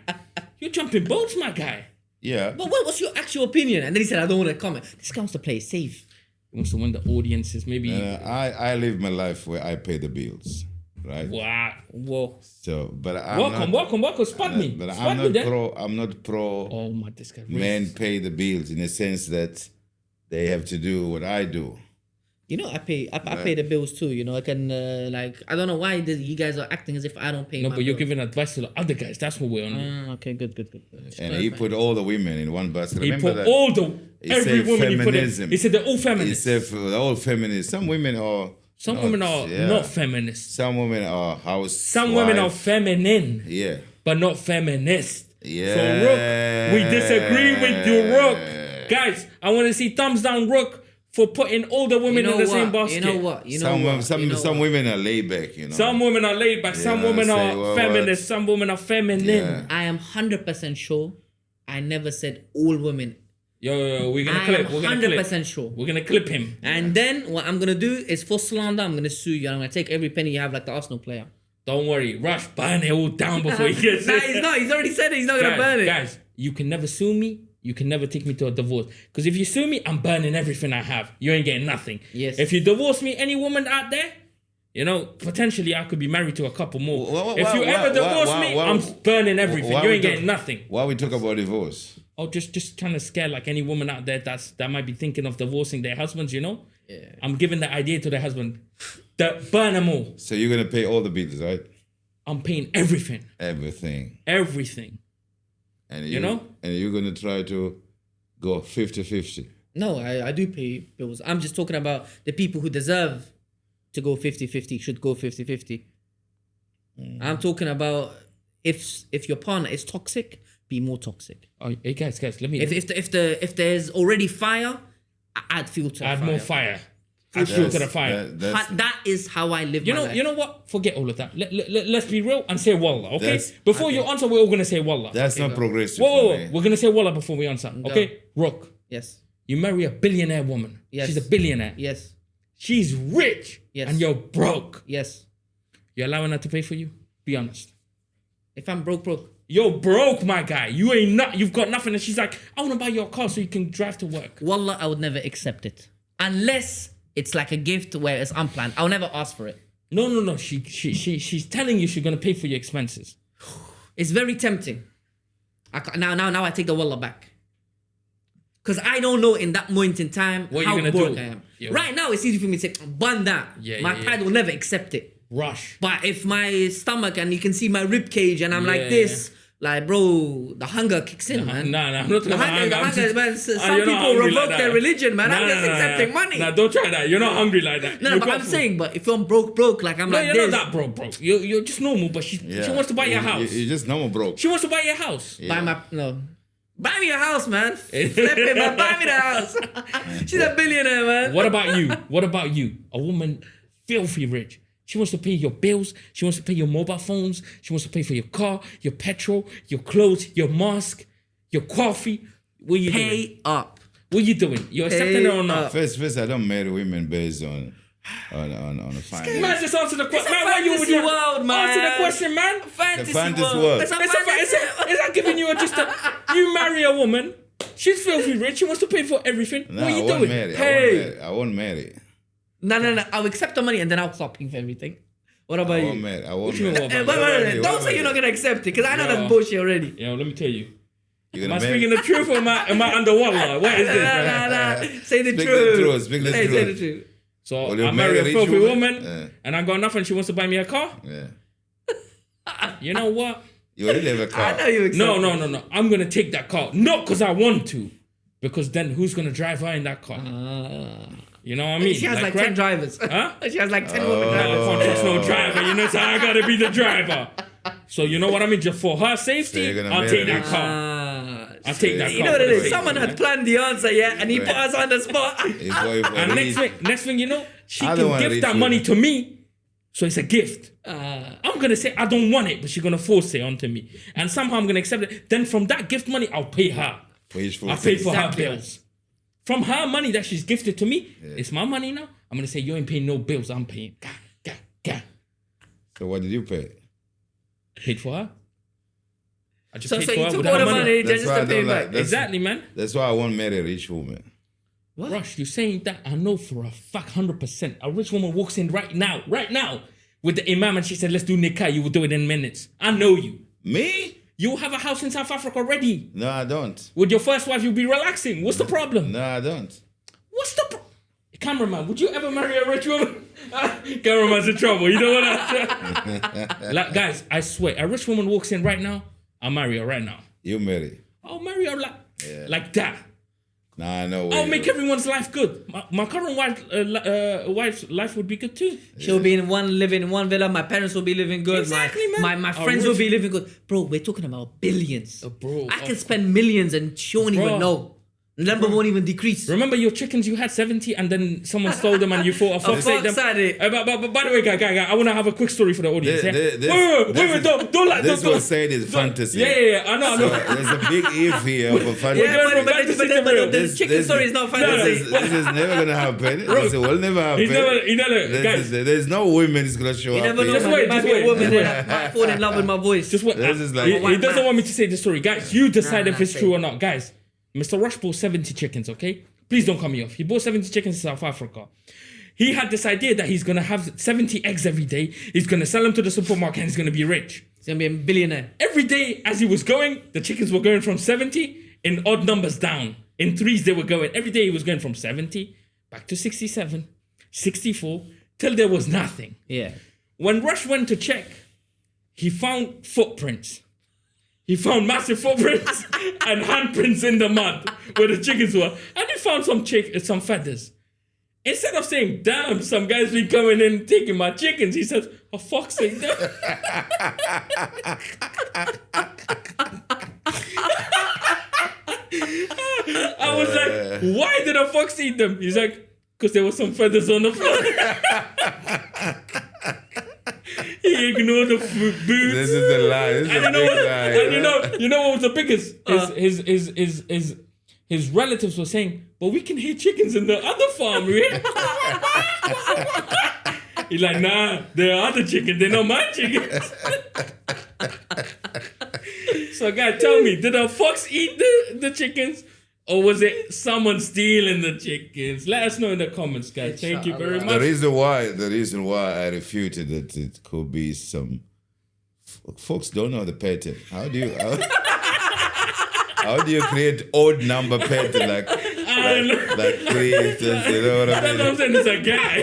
S1: You're jumping boats, my guy.
S2: Yeah.
S3: But what's your actual opinion? And then he said, I don't want to comment. This guy wants to play it safe.
S1: He wants to win the audiences, maybe.
S2: I live my life where I pay the bills, right?
S1: Wow. Whoa.
S2: So, but I'm
S1: welcome. Spot me.
S2: But
S1: I'm
S2: not pro.
S1: Oh my, this guy.
S2: Men pay the bills in the sense that they have to do what I do.
S3: You know, I pay the bills too. You know, I can I don't know why you guys are acting as if I don't pay.
S1: No,
S3: my
S1: but you're
S3: bills.
S1: giving advice to the other guys. That's what we're on.
S3: Okay, good.
S2: And he put all the women in one basket.
S1: He
S2: Remember
S1: put
S2: that?
S1: all the every woman he put in. He said they're all
S2: He
S1: feminists.
S2: said they're all feminists. Some women are.
S1: Women are not feminists.
S2: Some women are house.
S1: Some women are feminine.
S2: Yeah.
S1: But not feminist.
S2: Yeah.
S1: So Rook, we disagree with you, Rook. Guys, I want to see thumbs down, Rook. for putting all the women in the same basket.
S3: You know what? You know what?
S2: Some women are laid back, you know.
S1: Some women are laid back. Some women are feminist. Some women are feminine.
S2: Yeah.
S3: I am 100% sure. I never said all women.
S1: Yo, we're gonna clip. We're gonna
S3: 100% sure.
S1: We're gonna clip him.
S3: And then what I'm gonna do is for slander, I'm gonna sue you. I'm gonna take every penny you have, like the Arsenal player.
S1: Don't worry, Rush, burn it all down before he gets
S3: Nah,
S1: it.
S3: he's not. He's already said it. He's not gonna burn it.
S1: Guys, you can never sue me. You can never take me to a divorce. Because if you sue me, I'm burning everything I have. You ain't getting nothing.
S3: Yes.
S1: If you divorce me, any woman out there, you know, potentially I could be married to a couple more. If you ever divorce me, I'm burning everything. You ain't getting nothing.
S2: Why we talk about divorce?
S1: Oh, just kind of scare like any woman out there that might be thinking of divorcing their husbands, you know?
S3: Yeah.
S1: I'm giving the idea to the husband. Burn them all.
S2: So you're gonna pay all the bills, right?
S1: I'm paying everything.
S2: Everything.
S1: Everything.
S2: And
S1: you know?
S2: And you're gonna try to go 50-50.
S3: No, I do pay bills. I'm just talking about the people who deserve to go 50-50 should go 50-50. I'm talking about if your partner is toxic, be more toxic.
S1: Oh, hey guys, let me.
S3: If there's already fire, add fuel to the
S1: add
S3: fire.
S1: more fire. Add fuel to the fire.
S3: That is how I live my life.
S1: You know what? Forget all of that. Let's be real and say wallah, okay?
S2: That's-
S1: Before you answer, we're all gonna say wallah.
S2: That's not progressive.
S1: Whoa, we're gonna say wallah before we answer, okay? Rook,
S3: Yes.
S1: you marry a billionaire woman.
S3: Yes.
S1: She's a billionaire.
S3: Yes.
S1: She's rich.
S3: Yes.
S1: And you're broke.
S3: Yes.
S1: You're allowing her to pay for you? Be honest.
S3: If I'm broke.
S1: You're broke, my guy. You've got nothing. And she's like, I want to buy your car so you can drive to work.
S3: Wallah, I would never accept it. Unless it's like a gift where it's unplanned. I'll never ask for it.
S1: No. She's telling you she's gonna pay for your expenses.
S3: It's very tempting. Now I take the wallah back. Because I don't know in that moment in time
S1: What
S3: how
S1: you gonna
S3: broke
S1: do?
S3: I am.
S1: Yeah.
S3: Right now, it's easy for me to say, bun that. My pride will never accept it.
S1: Rush.
S3: But if my stomach and you can see my rib cage and I'm like
S1: Yeah.
S3: this, like, bro, the hunger kicks in, man.
S1: Nah, I'm not talking about hunger.
S3: The
S1: I'm
S3: hunger,
S1: just-
S3: man. Some
S1: you're not
S3: people
S1: hungry
S3: revoke
S1: like
S3: their
S1: that.
S3: religion, man. I'm just accepting money.
S1: Nah, don't try that. You're not hungry like that.
S3: No, but I'm saying, but if I'm broke, like I'm
S1: No,
S3: like
S1: you're
S3: this.
S1: not that broke. You're just normal, but she wants to buy your house.
S2: You're just normal broke.
S1: She wants to buy your house.
S3: Buy me a house, man. Flip it, man. Buy me the house. She's a billionaire, man.
S1: What about you? A woman filthy rich. She wants to pay your bills. She wants to pay your mobile phones. She wants to pay for your car, your petrol, your clothes, your mask, your coffee. What are you doing?
S3: Pay up.
S1: What are you doing? You're accepting it or not?
S2: First, I don't marry women based on the finance.
S1: Man, just answer the question.
S3: It's a
S1: Man, why you
S3: fantasy world, man.
S1: Answer the question, man.
S3: Fantasy
S2: fantasy world.
S3: It's a
S1: Is
S3: fantasy.
S1: that giving you you marry a woman, she's filthy rich, she wants to pay for everything.
S2: No,
S1: what are you
S2: I won't
S1: doing?
S2: marry. I won't marry.
S3: No. I'll accept the money and then I'll stop paying for everything. What about
S2: I
S3: you?
S2: won't marry. I won't
S1: you mean,
S2: marry.
S1: what about
S3: Wait. Don't say you're not gonna accept it, because I know
S1: Yo.
S3: that's bullshit already.
S1: Yo, let me tell you.
S2: You're
S1: Am
S2: gonna
S1: I
S2: marry?
S1: speaking the truth or am I under wallah? What is this? man?
S3: Nah. Say the
S2: Speak
S3: truth.
S2: the truth. Speak the
S3: Say
S2: truth.
S3: the truth.
S1: So
S2: Will you
S1: I marry a
S2: marry a
S1: filthy
S2: rich
S1: woman
S2: woman?
S1: and I got nothing, she wants to buy me a car?
S2: Yeah.
S1: You know what?
S2: You already have a car.
S3: I know you accept
S1: No.
S3: it.
S1: I'm gonna take that car. Not because I want to. Because then who's gonna drive her in that car? You know what I mean?
S3: She has like 10
S1: right?
S3: drivers.
S1: Huh?
S3: She has like 10 women
S1: I
S3: drivers.
S1: can't trust no driver, you know, so I gotta be the driver. So you know what I mean? Just for her safety,
S2: you're gonna
S1: I'll
S2: marry
S1: take that
S2: rich.
S1: car. I'll take that car.
S3: You know what it
S1: for the
S3: is?
S1: safety,
S3: Someone
S1: man.
S3: had planned the answer, yeah, and he put us on the spot.
S1: And next thing you know, she
S2: I don't
S1: can
S2: want a
S1: give
S2: rich
S1: that money
S2: woman.
S1: to me. So it's a gift. I'm gonna say I don't want it, but she's gonna force it onto me. And somehow I'm gonna accept it. Then from that gift money, I'll pay her. I'll pay for her bills. From her money that she's gifted to me, it's my money now. I'm gonna say you ain't paying no bills, I'm paying. God.
S2: So what did you pay?
S1: Paid for her. I just
S3: So
S1: paid
S3: you
S1: for her
S3: took
S1: with
S3: all
S1: her
S3: the
S1: money.
S3: money
S2: That's
S3: just
S2: why I
S3: to pay
S2: don't like-
S3: back.
S2: that's-
S1: Exactly, man.
S2: That's why I won't marry a rich woman.
S3: What?
S1: Rush, you're saying that I know for a fact 100%. A rich woman walks in right now, with the imam and she said, let's do nikah, you will do it in minutes. I know you.
S2: Me?
S1: You have a house in South Africa already.
S2: No, I don't.
S1: With your first wife, you'll be relaxing. What's the problem?
S2: No, I don't.
S1: What's the problem? Cameraman, would you ever marry a rich woman? Cameraman's in trouble. You know what I'm saying? Like, guys, I swear, a rich woman walks in right now, I'll marry her right now.
S2: You marry.
S1: I'll marry her like that.
S2: Nah, no way.
S1: I'll make everyone's life good. My current wife's life would be good too.
S3: She'll be living in one villa. My parents will be living good.
S1: Exactly, man.
S3: My friends will be living good. Bro, we're talking about billions.
S1: Bro,
S3: I can spend millions and she won't even know.
S4: The number won't even decrease.
S1: Remember your chickens, you had 70 and then someone stole them and you thought,
S4: Oh, fuck
S1: them.
S4: Saturday.
S1: But by the way, guy, I want to have a quick story for the audience. Wait, don't.
S2: This was said is fantasy.
S1: Yeah, I know.
S2: So there's a big if here for fantasy.
S4: Yeah, but the chicken
S2: This-
S4: story is not fantasy.
S2: This is never gonna happen. This will never happen.
S1: Guys,
S2: There's no women is gonna show
S4: You
S2: up
S4: never know,
S2: here.
S1: Just
S4: man.
S1: wait,
S4: There might
S1: just
S4: be a
S1: wait.
S4: woman that might fall in love with my voice.
S1: just what?
S2: This is like-
S1: He doesn't want me to say the story. Guys, you decide
S4: Nah,
S1: if it's
S4: say
S1: true
S4: it.
S1: or not. Guys, Mr. Rush bought 70 chickens, okay? Please don't cut me off. He bought 70 chickens in South Africa. He had this idea that he's going to have 70 eggs every day. He's going to sell them to the supermarket and he's going to be rich.
S4: He's going to be a billionaire.
S1: Every day as he was going, the chickens were going from 70 in odd numbers down. In threes they were going. Every day he was going from 70 back to 67, 64, till there was nothing.
S4: Yeah.
S1: When Rush went to check, he found footprints. He found massive footprints and handprints in the mud where the chickens were. And he found some feathers. Instead of saying, damn, some guy's been coming in and taking my chickens, he says, for fuck's sake. I was like, why did a fox eat them? He's like, because there were some feathers on the floor. He ignored the boots.
S2: This is the lie. This is
S1: And
S2: a big lie.
S1: you know what was the biggest? His relatives were saying, but we can hear chickens in the other farm. He's like, nah, there are other chickens. They're not my chickens. So, guy, tell me, did a fox eat the chickens? Or was it someone stealing the chickens? Let us know in the comments, guys. Thank you very
S2: The
S1: much.
S2: reason why I refuted that it could be some folks don't know the pattern. How do you create odd number pattern like 3? You know what I
S1: That's what I'm
S2: mean?
S1: saying. It's a guy.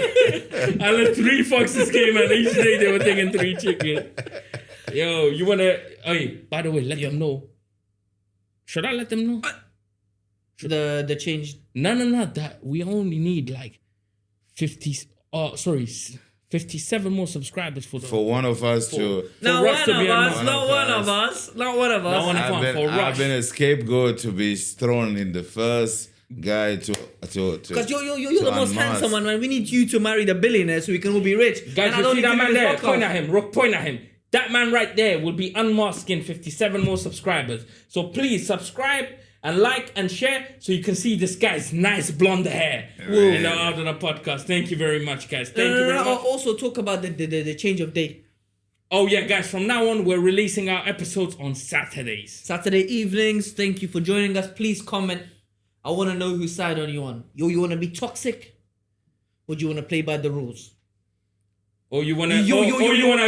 S1: And then 3 foxes came and each day they were taking 3 chickens. Yo, you wanna? Hey, by the way, let them know. Should I let them know?
S4: The change.
S1: No. That we only need like 57 more subscribers for
S2: One of us to.
S4: Not
S1: Rush
S4: one
S1: to be
S4: of us.
S1: anonymous.
S4: Not one of us. Not one of us.
S1: one of us. For Rush.
S2: I've been a scapegoat to be thrown in the first guy to.
S4: Because you're the most
S2: unmask.
S4: handsome one, man. We need you to marry the billionaire so we can all be rich.
S1: Guys,
S4: And I
S1: you
S4: don't
S1: see
S4: need
S1: that
S4: to
S1: man
S4: do this
S1: there?
S4: podcast.
S1: Point at him. Rook, point at him. That man right there will be unmasking 57 more subscribers. So please subscribe and like and share so you can see this guy's nice blonde hair in the Out of the podcast. Thank you very much, guys. Thank you very much.
S4: Also talk about the change of day.
S1: Oh yeah, guys, from now on, we're releasing our episodes on Saturdays.
S4: Saturday evenings. Thank you for joining us. Please comment. I want to know whose side are you on. You want to be toxic? Or do you want to play by the rules?
S1: Or you want to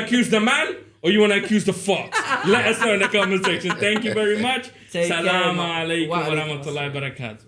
S1: accuse the man? Or you want to accuse the fox? Let us know in the comment section. Thank you very much.
S4: Take care,
S1: Salam
S4: man.
S1: alaikum
S4: Wa
S1: wa
S4: alaikum
S1: rahmatullahi wa barakatuh.